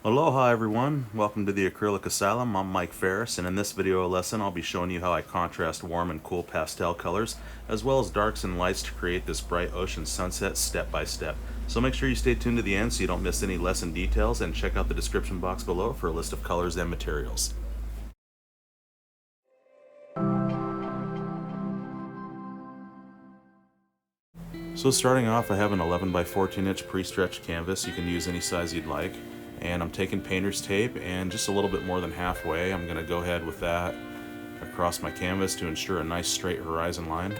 Aloha everyone, welcome to the Acrylic Asylum. I'm Mike Ferris, and in this video lesson I'll be showing you how I contrast warm and cool pastel colors as well as darks and lights to create this bright ocean sunset step by step. So make sure you stay tuned to the end so you don't miss any lesson details, and check out the description box below for a list of colors and materials. So starting off, I have an 11 by 14 inch pre-stretched canvas. You can use any size you'd like. And I'm taking painter's tape, and just a little bit more than halfway I'm going to go ahead with that across my canvas to ensure a nice straight horizon line.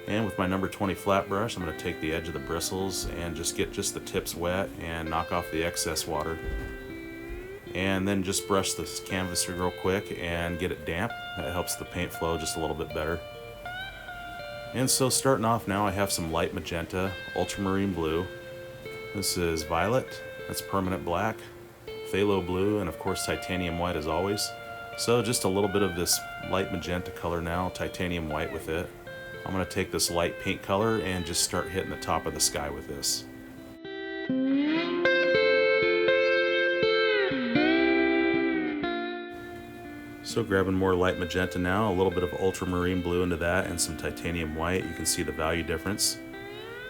And with my number 20 flat brush, I'm going to take the edge of the bristles and just get the tips wet and knock off the excess water. And then just brush this canvas real quick and get it damp. That helps the paint flow just a little bit better. And so starting off now, I have some light magenta, ultramarine blue. This is violet. That's permanent black, phthalo blue, and of course titanium white as always. So just a little bit of this light magenta color now, titanium white with it. I'm going to take this light pink color and just start hitting the top of the sky with this. So grabbing more light magenta now, a little bit of ultramarine blue into that and some titanium white. You can see the value difference.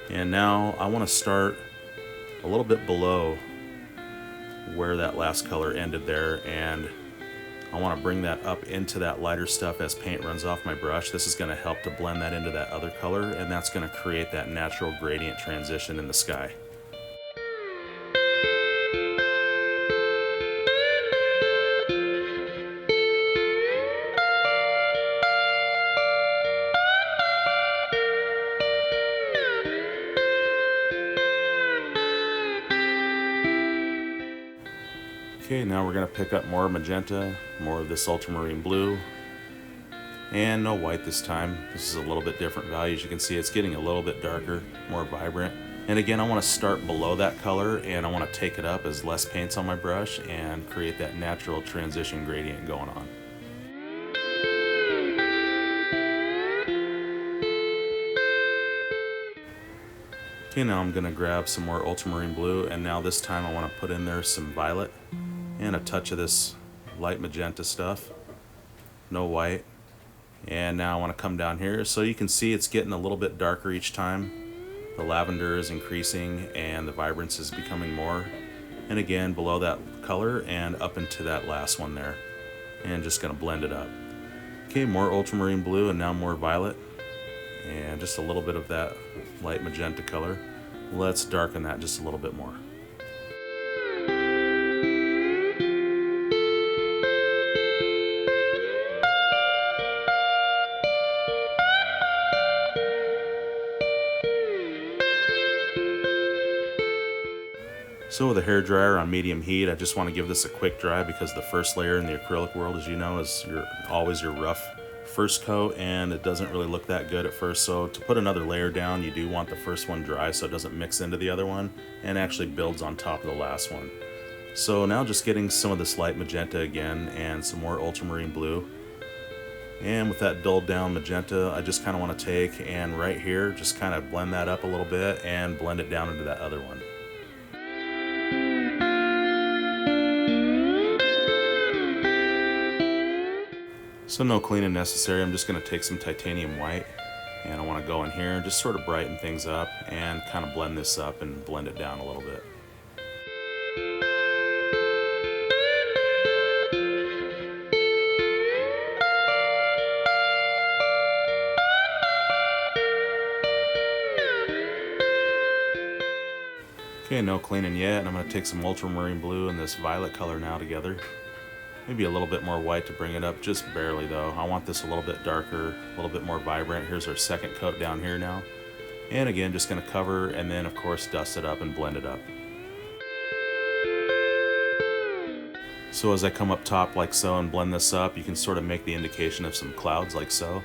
And now I want to start a little bit below where that last color ended there, and I want to bring that up into that lighter stuff as paint runs off my brush. This is going to help to blend that into that other color, and that's going to create that natural gradient transition in the sky. Okay, now we're going to pick up more magenta, more of this ultramarine blue, and no white this time. This is a little bit different value. As you can see, it's getting a little bit darker, more vibrant. And again, I want to start below that color, and I want to take it up as less paint's on my brush and create that natural transition gradient going on. Okay, now I'm going to grab some more ultramarine blue, and now this time I want to put in there some violet and a touch of this light magenta stuff, no white. And now I want to come down here, so you can see it's getting a little bit darker each time. The lavender is increasing and the vibrance is becoming more. And again, below that color and up into that last one there, and just going to blend it up. Okay, more ultramarine blue and now more violet, and just a little bit of that light magenta color. Let's darken that just a little bit more. So with a hairdryer on medium heat, I just want to give this a quick dry, because the first layer in the acrylic world, as you know, is always your rough first coat, and it doesn't really look that good at first. So to put another layer down, you do want the first one dry so it doesn't mix into the other one and actually builds on top of the last one. So now just getting some of this light magenta again and some more ultramarine blue. And with that dulled down magenta, I just kind of want to take and right here just kind of blend that up a little bit and blend it down into that other one. So no cleaning necessary. I'm just going to take some titanium white, and I want to go in here and just sort of brighten things up and kind of blend this up and blend it down a little bit. Okay, no cleaning yet, and I'm going to take some ultramarine blue and this violet color now together. Maybe a little bit more white to bring it up, just barely though. I want this a little bit darker, a little bit more vibrant. Here's our second coat down here now. And again, just going to cover and then of course dust it up and blend it up. So as I come up top like so and blend this up, you can sort of make the indication of some clouds like so.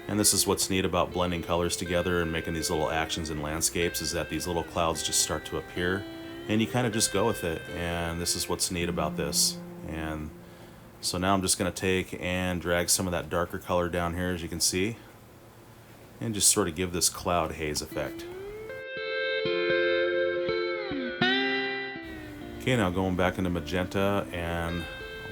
And this is what's neat about blending colors together and making these little actions in landscapes, is that these little clouds just start to appear and you kind of just go with it. And this is what's neat about this. And so now I'm just going to take and drag some of that darker color down here, as you can see, and just sort of give this cloud haze effect. Okay, now going back into Magenta and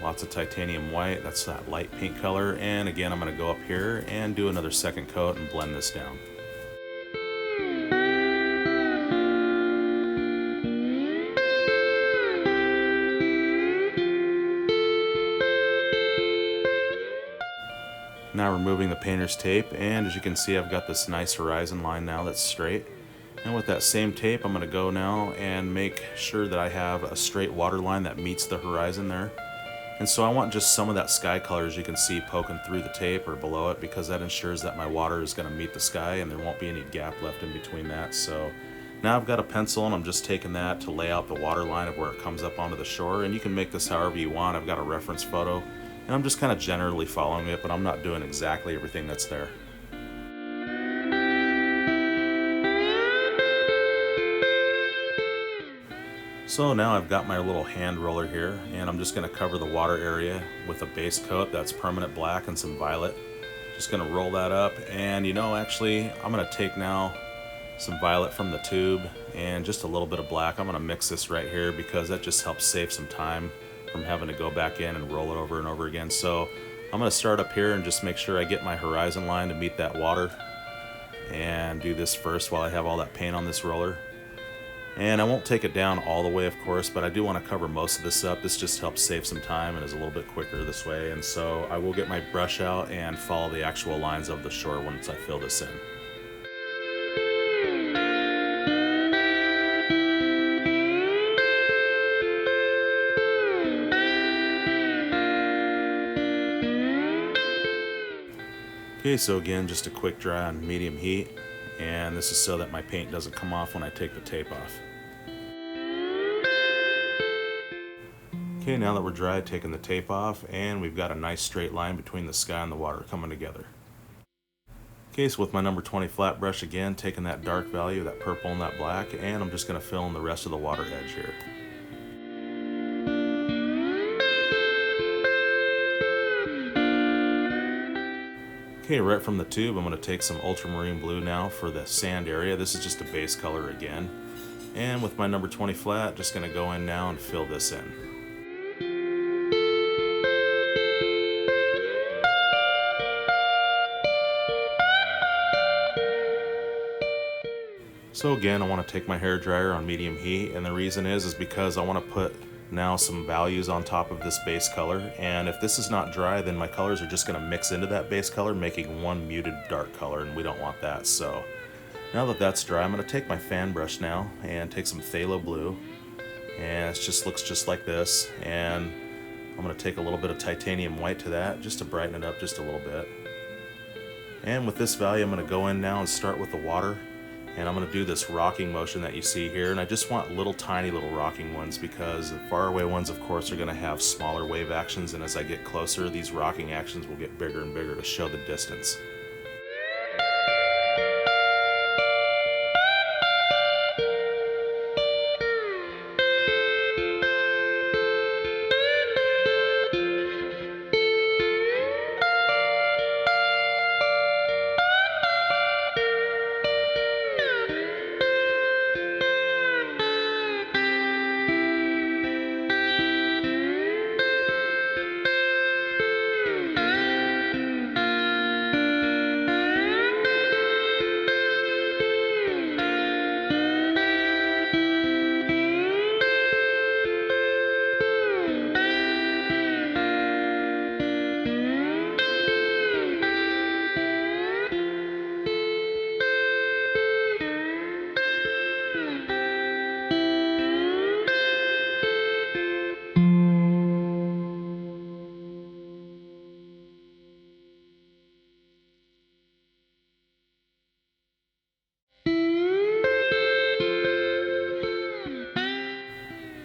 lots of titanium white, that's that light pink color, and again I'm going to go up here and do another second coat and blend this down. Now removing the painter's tape, and as you can see I've got this nice horizon line now that's straight. And with that same tape I'm going to go now and make sure that I have a straight water line that meets the horizon there. And so I want just some of that sky color, as you can see, poking through the tape or below it, because that ensures that my water is going to meet the sky and there won't be any gap left in between that. So now I've got a pencil and I'm just taking that to lay out the water line of where it comes up onto the shore, and you can make this however you want. I've got a reference photo and I'm just kind of generally following it, but I'm not doing exactly everything that's there. So now I've got my little hand roller here, and I'm just going to cover the water area with a base coat that's permanent black and some violet. Just going to roll that up, and actually I'm going to take now some violet from the tube and just a little bit of black. I'm going to mix this right here because that just helps save some time from having to go back in and roll it over and over again. So I'm going to start up here and just make sure I get my horizon line to meet that water, and do this first while I have all that paint on this roller. And I won't take it down all the way, of course, but I do want to cover most of this up. This just helps save some time and is a little bit quicker this way. And so I will get my brush out and follow the actual lines of the shore once I fill this in. Okay, so again, just a quick dry on medium heat. And this is so that my paint doesn't come off when I take the tape off. Okay, now that we're dry, taking the tape off, and we've got a nice straight line between the sky and the water coming together. Okay, so with my number 20 flat brush again, taking that dark value, that purple and that black, and I'm just going to fill in the rest of the water edge here. Okay, right from the tube, I'm going to take some ultramarine blue now for the sand area. This is just a base color again. And with my number 20 flat, just going to go in now and fill this in. So again, I want to take my hair dryer on medium heat, and the reason is because I want to put now some values on top of this base color, and if this is not dry, then my colors are just going to mix into that base color, making one muted dark color, and we don't want that. So now that that's dry, I'm going to take my fan brush now and take some Phthalo Blue, and it just looks just like this, and I'm going to take a little bit of titanium white to that just to brighten it up just a little bit. And with this value, I'm going to go in now and start with the water. And I'm going to do this rocking motion that you see here, and I just want tiny little rocking ones, because the far away ones, of course, are going to have smaller wave actions, and as I get closer, these rocking actions will get bigger and bigger to show the distance.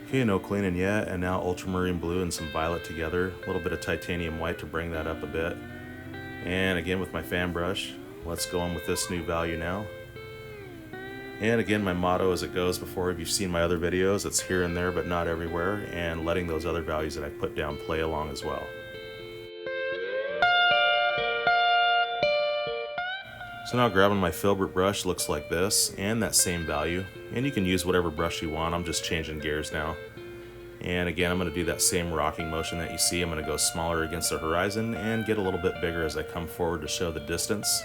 Okay, no cleaning yet, and now ultramarine blue and some violet together, a little bit of titanium white to bring that up a bit. And again with my fan brush, let's go in with this new value now. And again, my motto as it goes before, if you've seen my other videos, it's here and there but not everywhere, and letting those other values that I put down play along as well. So now grabbing my Filbert brush, looks like this, and that same value, and you can use whatever brush you want. I'm just changing gears now. And again, I'm going to do that same rocking motion that you see. I'm going to go smaller against the horizon and get a little bit bigger as I come forward to show the distance.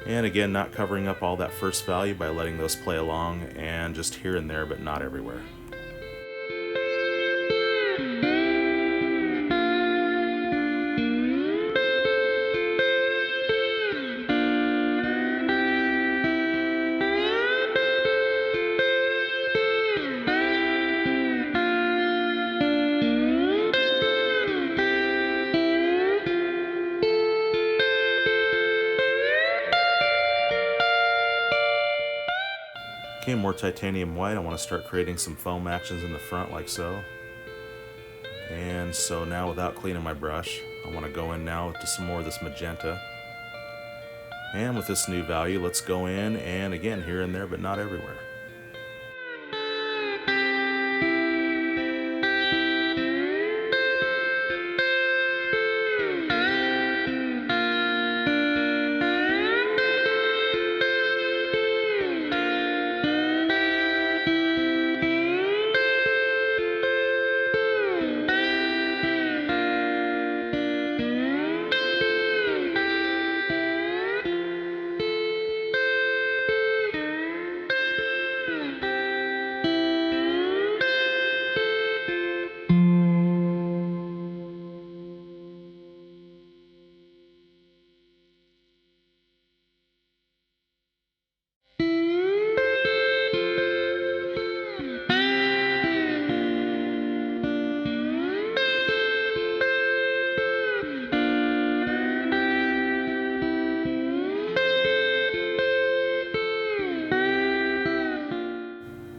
And again, not covering up all that first value by letting those play along and just here and there, but not everywhere. Okay, more titanium white. I want to start creating some foam actions in the front like so. And so now, without cleaning my brush, I want to go in now to some more of this magenta. And with this new value, let's go in and again, here and there, but not everywhere.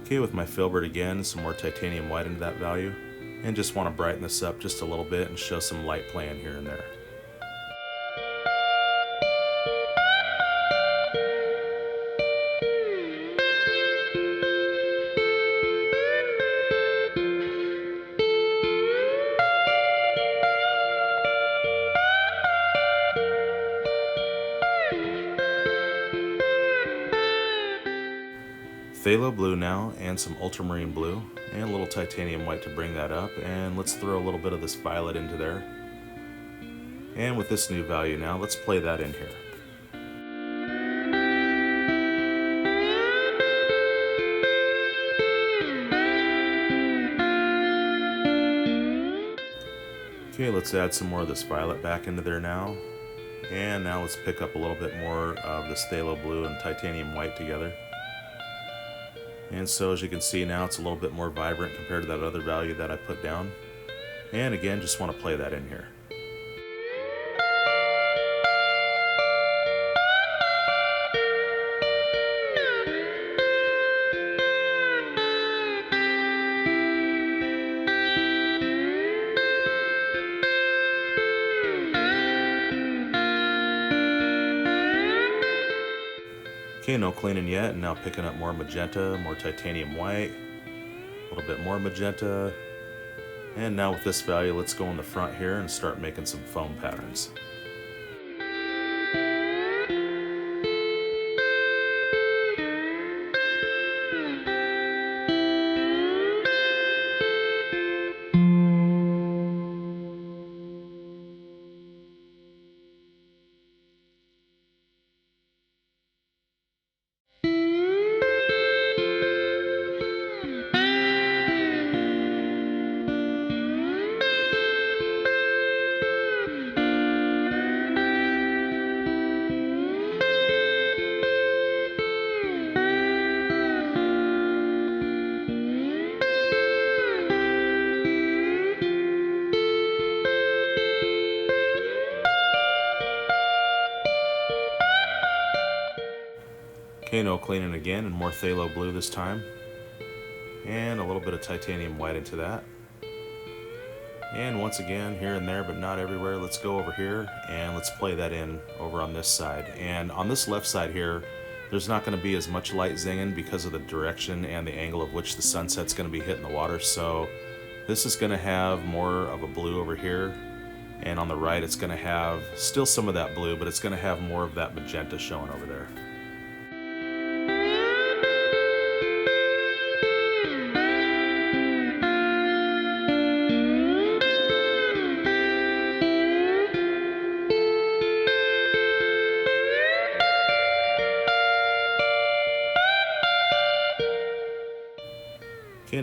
Okay, with my filbert again, some more titanium white into that value, and just want to brighten this up just a little bit and show some light playing here and there. Phthalo blue now, and some ultramarine blue, and a little titanium white to bring that up, and let's throw a little bit of this violet into there. And with this new value now, let's play that in here. Okay, let's add some more of this violet back into there now. And now let's pick up a little bit more of this phthalo blue and titanium white together. And so as you can see now, it's a little bit more vibrant compared to that other value that I put down. And again, just want to play that in here. Okay, no cleaning yet, and now picking up more magenta, more titanium white, a little bit more magenta, and now with this value, let's go in the front here and start making some foam patterns. Okay, no cleaning again, and more phthalo blue this time. And a little bit of titanium white into that. And once again, here and there, but not everywhere, let's go over here and let's play that in over on this side. And on this left side here, there's not going to be as much light zinging because of the direction and the angle of which the sunset's going to be hitting the water. So this is going to have more of a blue over here. And on the right, it's going to have still some of that blue, but it's going to have more of that magenta showing over there.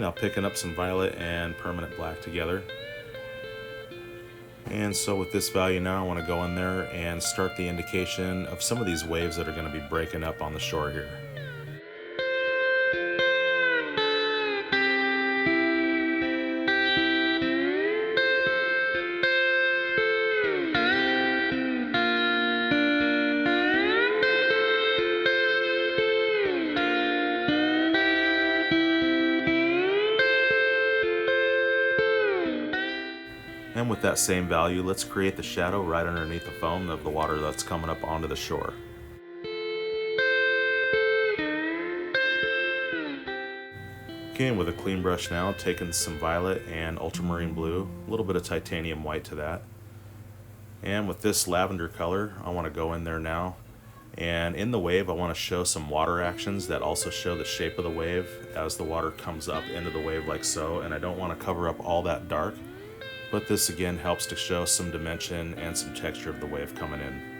now picking up some violet and permanent black together. And so with this value now, I want to go in there and start the indication of some of these waves that are going to be breaking up on the shore here. And with that same value, let's create the shadow right underneath the foam of the water that's coming up onto the shore. Okay, and with a clean brush now, taking some violet and ultramarine blue, a little bit of titanium white to that. And with this lavender color, I want to go in there now. And in the wave, I want to show some water actions that also show the shape of the wave as the water comes up into the wave like so. And I don't want to cover up all that dark. But this again helps to show some dimension and some texture of the wave coming in.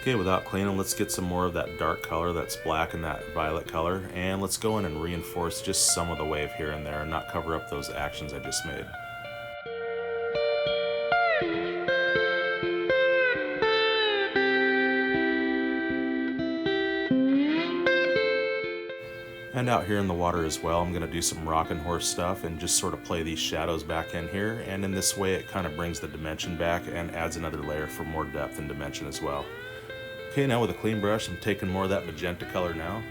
Okay, without cleaning, let's get some more of that dark color that's black and that violet color, and let's go in and reinforce just some of the wave here and there and not cover up those actions I just made. And out here in the water as well, I'm going to do some rocking horse stuff and just sort of play these shadows back in here, and in this way it kind of brings the dimension back and adds another layer for more depth and dimension as well. Okay, now with a clean brush, I'm taking more of that magenta color now,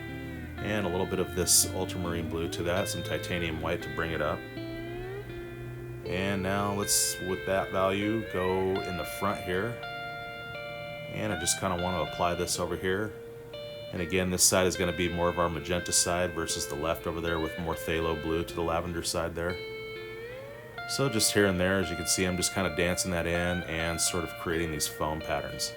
and a little bit of this ultramarine blue to that, some titanium white to bring it up. And now let's, with that value, go in the front here. And I just kind of want to apply this over here. And again, this side is going to be more of our magenta side versus the left over there with more phthalo blue to the lavender side there. So just here and there, as you can see, I'm just kind of dancing that in and sort of creating these foam patterns.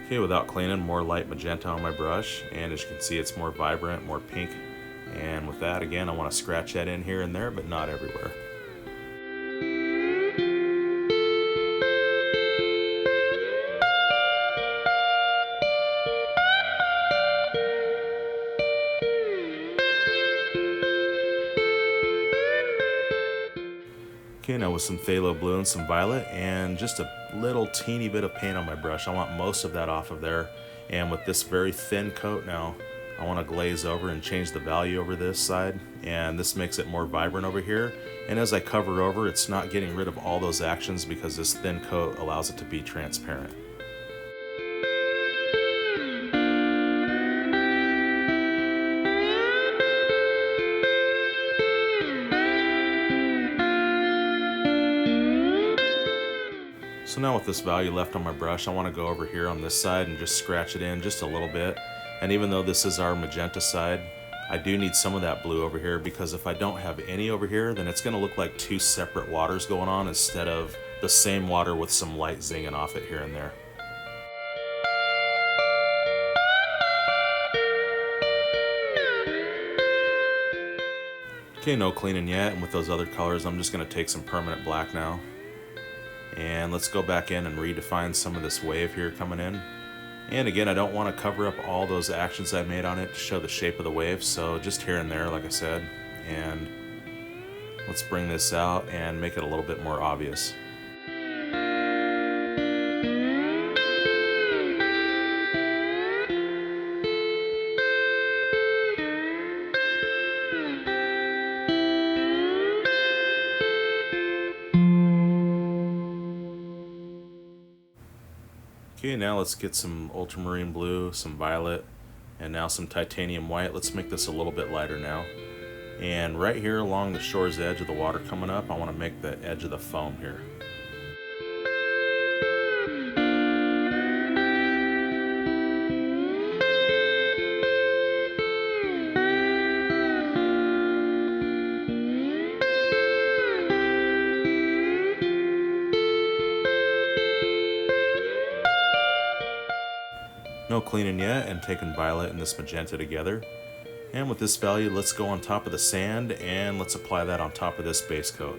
Okay, without cleaning, more light magenta on my brush, and as you can see, it's more vibrant, more pink. And with that, again, I want to scratch that in here and there, but not everywhere. Okay, now with some phthalo blue and some violet and just a little teeny bit of paint on my brush. I want most of that off of there. And with this very thin coat now, I want to glaze over and change the value over this side. And this makes it more vibrant over here. And as I cover over, it's not getting rid of all those actions because this thin coat allows it to be transparent. So now with this value left on my brush, I want to go over here on this side and just scratch it in just a little bit. And even though this is our magenta side, I do need some of that blue over here, because if I don't have any over here, then it's going to look like two separate waters going on instead of the same water with some light zinging off it here and there. Okay, no cleaning yet, and with those other colors, I'm just going to take some permanent black now. And let's go back in and redefine some of this wave here coming in. And again, I don't want to cover up all those actions I made on it to show the shape of the wave, so just here and there, like I said. And Let's bring this out and make it a little bit more obvious. Okay, now let's get some ultramarine blue, some violet, and now some titanium white. Let's make this a little bit lighter now. And right here along the shore's edge of the water coming up, I want to make the edge of the foam here. No cleaning yet, and taking violet and this magenta together. And with this value, let's go on top of the sand and let's apply that on top of this base coat.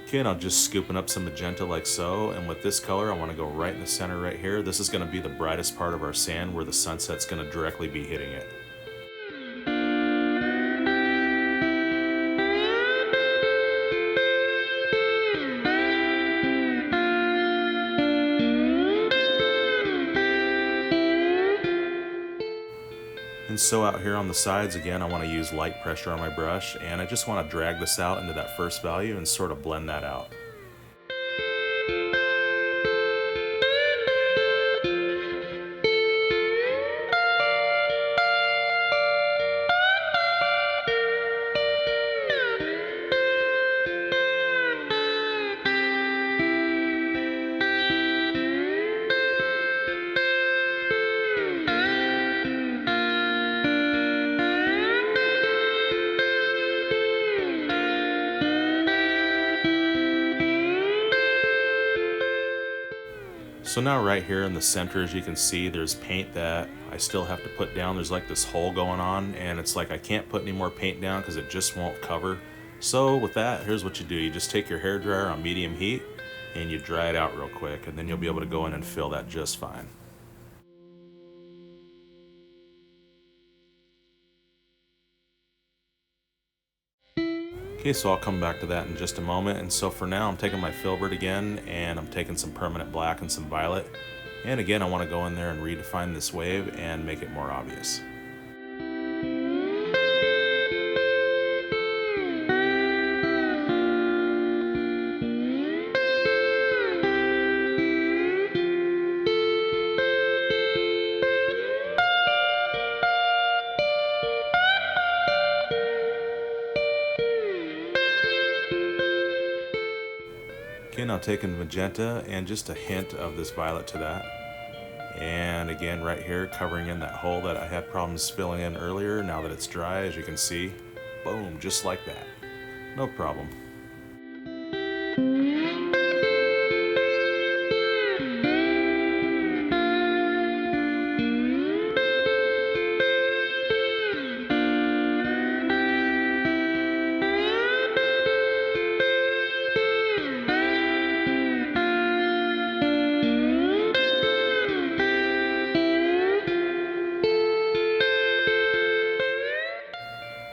Okay, and I'm just scooping up some magenta like so, and with this color I want to go right in the center right here. This is going to be the brightest part of our sand where the sunset's going to directly be hitting it. And so out here on the sides again, I want to use light pressure on my brush, and I just want to drag this out into that first value and sort of blend that out. So now right here in the center, as you can see, there's paint that I still have to put down. There's like this hole going on, and it's like I can't put any more paint down because it just won't cover. So with that, here's what you do. You just take your hairdryer on medium heat and you dry it out real quick, and then you'll be able to go in and fill that just fine. Okay, so I'll come back to that in just a moment. And so for now, I'm taking my filbert again, and I'm taking some permanent black and some violet. And again, I want to go in there and redefine this wave and make it more obvious. Okay, now taking magenta and just a hint of this violet to that. And again, right here, covering in that hole that I had problems filling in earlier. Now that it's dry, as you can see, boom, just like that. No problem.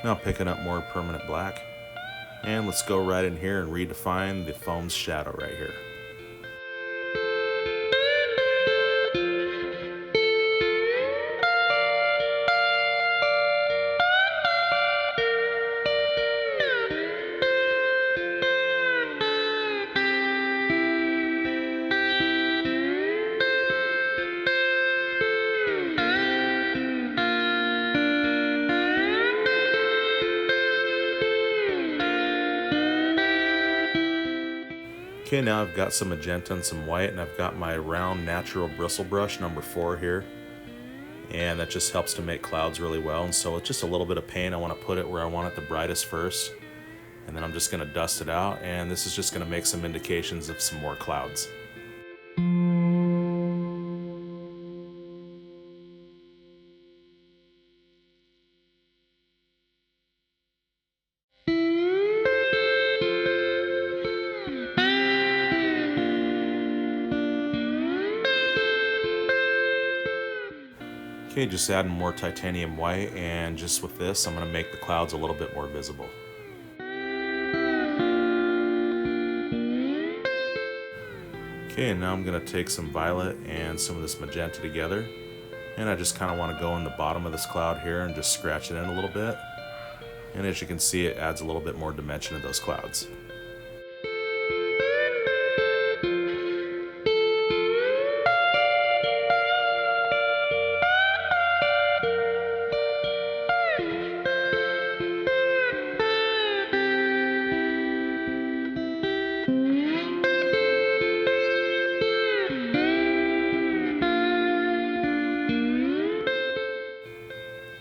Now picking up more permanent black, and let's go right in here and redefine the foam's shadow right here. Okay, now I've got some magenta and some white, and I've got my round natural bristle brush number 4 here, and that just helps to make clouds really well. And so with just a little bit of paint, I want to put it where I want it the brightest first, and then I'm just going to dust it out, and this is just going to make some indications of some more clouds. Okay, just adding more titanium white, and just with this, I'm going to make the clouds a little bit more visible. Okay, and now I'm going to take some violet and some of this magenta together, and I just kind of want to go in the bottom of this cloud here and just scratch it in a little bit. And as you can see, it adds a little bit more dimension to those clouds.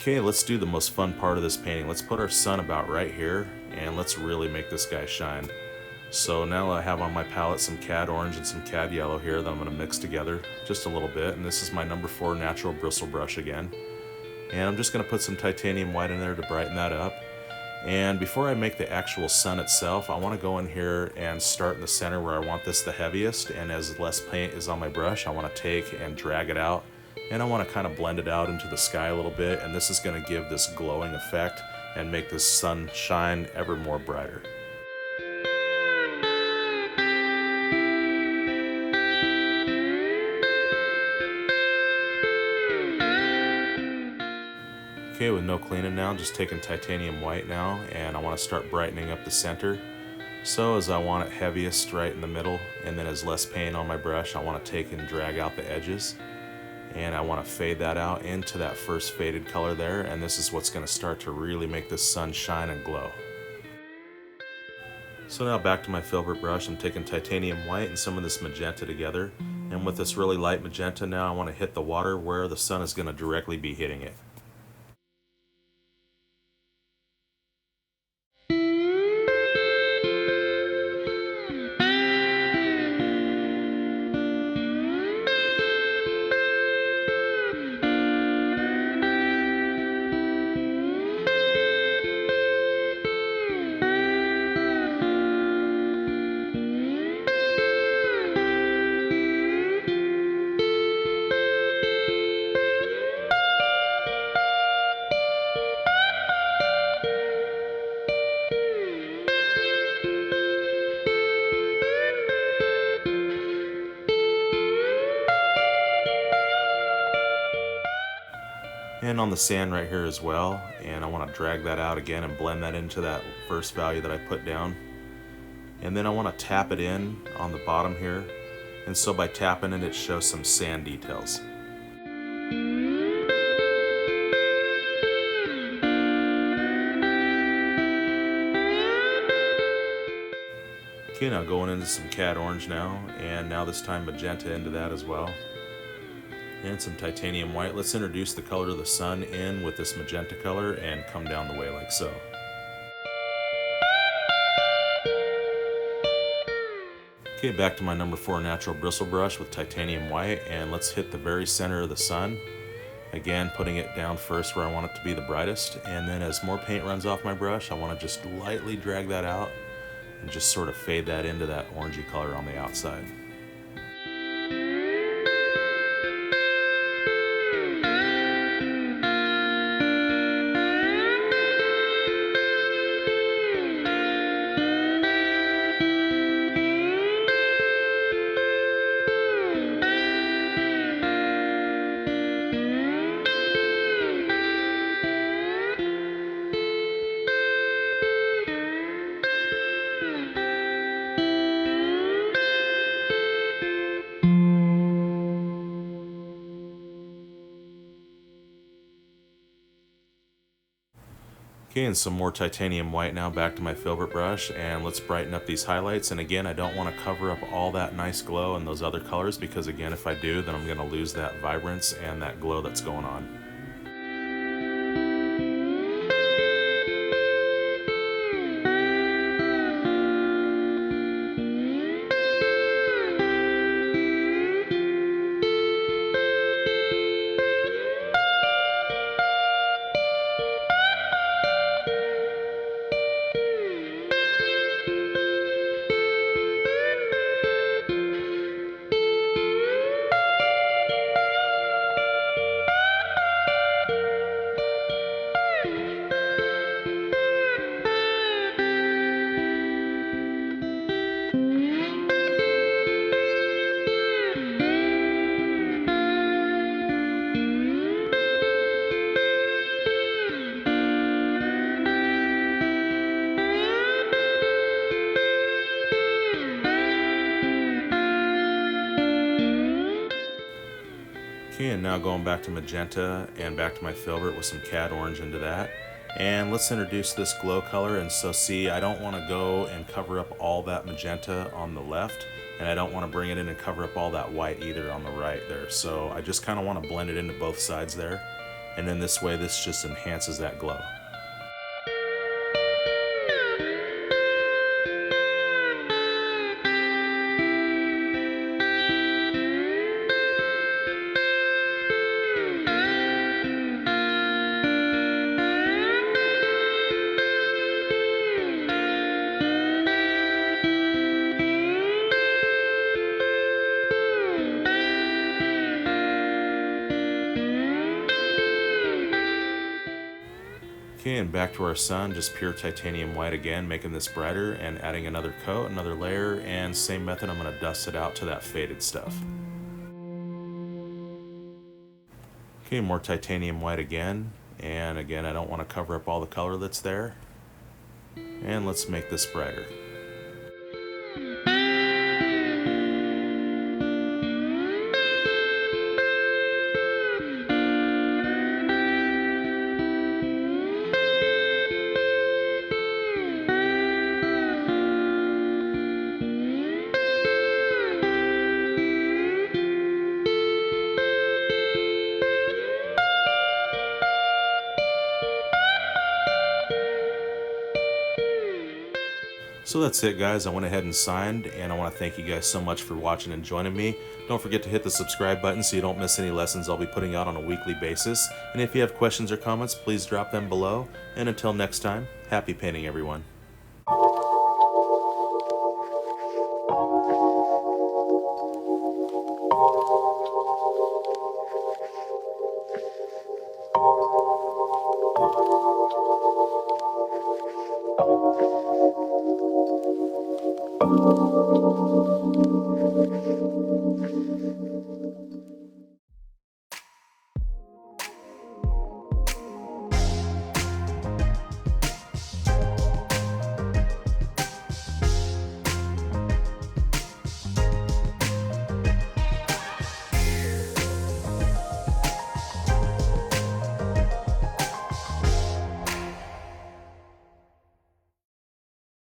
Okay, let's do the most fun part of this painting. Let's put our sun about right here, and let's really make this guy shine. So now I have on my palette some Cad Orange and some Cad Yellow here that I'm going to mix together just a little bit. And this is my number 4 natural bristle brush again. And I'm just going to put some titanium white in there to brighten that up. And before I make the actual sun itself, I want to go in here and start in the center where I want this the heaviest. And as less paint is on my brush, I want to take and drag it out. And I want to kind of blend it out into the sky a little bit, and this is going to give this glowing effect and make this sun shine ever more brighter. Okay, with no cleaning now, just taking titanium white now, and I want to start brightening up the center. So as I want it heaviest right in the middle, and then as less paint on my brush, I want to take and drag out the edges. And I want to fade that out into that first faded color there, and this is what's going to start to really make this sun shine and glow. So now back to my Filbert brush, I'm taking titanium white and some of this magenta together, and with this really light magenta now I want to hit the water where the sun is going to directly be hitting it. And on the sand right here as well, and I want to drag that out again and blend that into that first value that I put down. And then I want to tap it in on the bottom here, and so by tapping it, it shows some sand details. Okay, now going into some Cad Orange now, and now this time magenta into that as well. And some titanium white. Let's introduce the color of the sun in with this magenta color and come down the way like so. Okay, back to my number 4 natural bristle brush with titanium white, and let's hit the very center of the sun. Again, putting it down first where I want it to be the brightest, and then as more paint runs off my brush, I want to just lightly drag that out and just sort of fade that into that orangey color on the outside. Okay, and some more titanium white now, back to my Filbert brush, and let's brighten up these highlights. And again, I don't want to cover up all that nice glow and those other colors, because again, if I do, then I'm going to lose that vibrance and that glow that's going on. Okay, and now going back to Magenta and back to my Filbert with some Cad Orange into that. And let's introduce this glow color. And so see, I don't want to go and cover up all that magenta on the left, and I don't want to bring it in and cover up all that white either on the right there. So I just kind of want to blend it into both sides there. And then this way, this just enhances that glow. Okay, and back to our sun, just pure titanium white again, making this brighter and adding another coat, another layer, and same method, I'm going to dust it out to that faded stuff. Okay, more titanium white again, and again, I don't want to cover up all the color that's there. And let's make this brighter. So that's it, guys. I went ahead and signed, and I want to thank you guys so much for watching and joining me. Don't forget to hit the subscribe button so you don't miss any lessons I'll be putting out on a weekly basis. And if you have questions or comments, please drop them below. And until next time, happy painting, everyone.